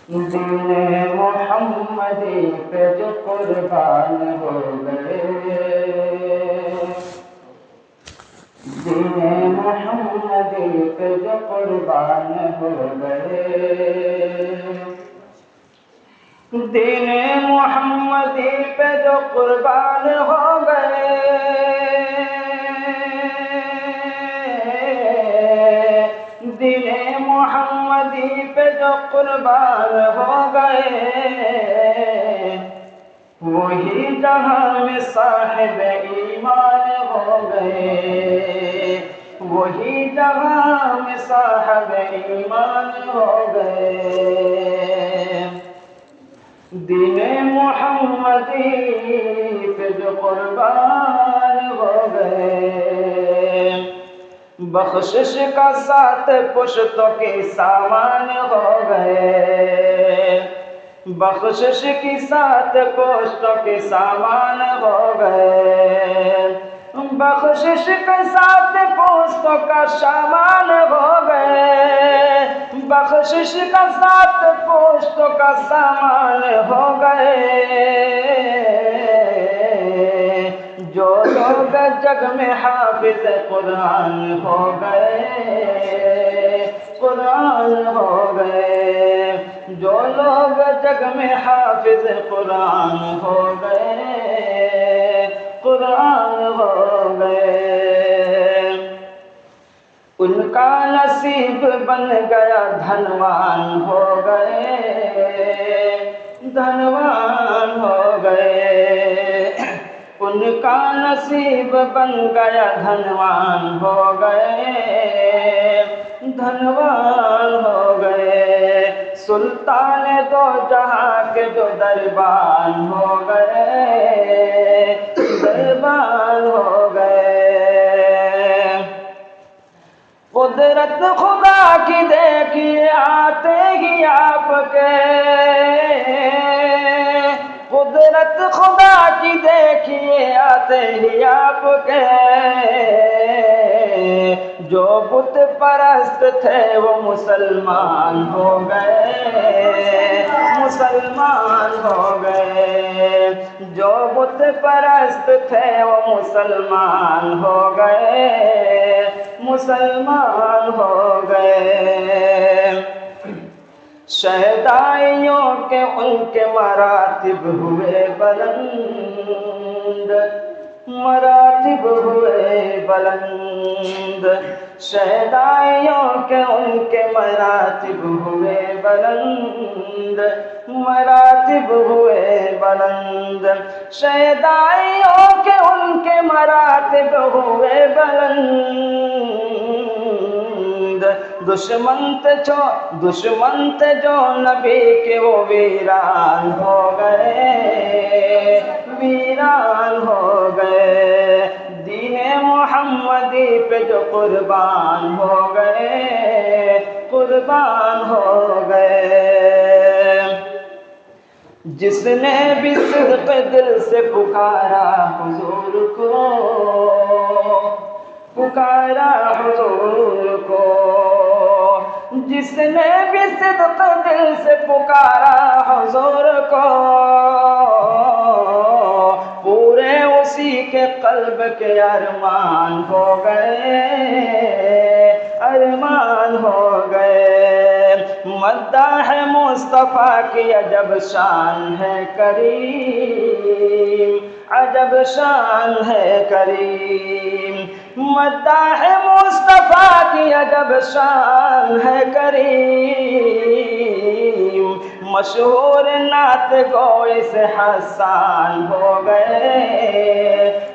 دین محمدی پہ جو قربان ہو گئے، دین محمدی پہ جو قربان ہو گئے، دین محمدی پہ جو قربان ہو گئے، دین محمدی پہ جو قربان ہو گئے، وہی جہاں میں صاحب ایمان ہو گئے، وہی جہاں میں صاحب ایمان ہو گئے، دین محمدی پہ جو قربان ہو گئے، بخشش کا ساتھ پشتوں کے سامان ہو گئے، بخشش کی ساتھ پشتوں کے سامان ہو گئے، بخشش کے ساتھ پشتوں کا سامان ہو گئے، بخشش کا ساتھ پشتوں کا سامان ہو گئے، جو لوگ جگ میں حافظ قرآن ہو گئے، قرآن ہو گئے، جو لوگ جگ میں حافظ قرآن ہو گئے، قرآن ہو گئے، ان کا نصیب بن گیا دھنوان ہو گئے، دھنوان ہو گئے، ان کا نصیب بن گیا دھنوان ہو گئے، دھنوان ہو گئے، سلطان دو جہاں کے جو دربان ہو گئے، دربان ہو گئے، قدرت خدا کی دیکھیے آتے ہی آپ کے، قدرت خدا کی دیکھیے آتے ہی آپ کے، جو بت پرست تھے وہ مسلمان ہو گئے، مسلمان ہو گئے، جو بت پرست تھے وہ مسلمان ہو گئے، مسلمان ہو گئے، شہدائیوں کے ان کے مراتب ہوئے بلند، مراتب ہوئے بلند، شہدائیوں کے ان کے مراتب ہوئے بلند، مراتب ہوئے بلند، شہدائیوں کے ان کے مراتب ہوئے بلند، دشمن تھے جو نبی کے وہ ویران ہو گئے، ویران ہو گئے، دین محمدی پہ جو قربان ہو گئے، قربان ہو گئے، جس نے بھی صدق دل سے پکارا حضور کو، پکارا حضور کو، جس نے بھی صدق دل سے پکارا حضور کو، پورے اسی کے قلب کے ارمان ہو گئے، ارمان ہو گئے، مداح مصطفیٰ کی عجب شان ہے کریم، عجب شان ہے کریم، مداح مصطفیٰ کی عجب شان ہے کریم، مشہور نعت گوئی سے حسان ہو گئے،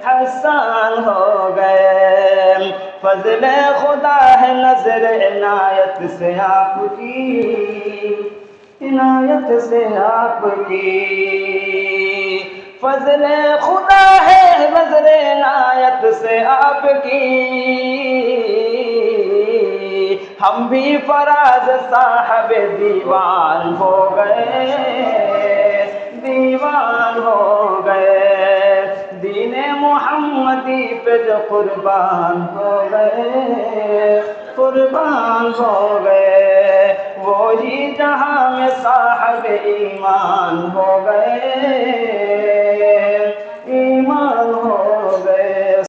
حسان ہو گئے، فضل خدا ہے نظر عنایت سے آپ کی، عنایت سے آپ کی، فضل خدا ہے نظر عنایت سے آپ کی، ہم بھی فراز صاحب دیوان ہو گئے، دیوان ہو گئے، دین محمدی پہ جو قربان ہو گئے، قربان ہو گئے، وہی جہاں میں صاحب ایمان ہو گئے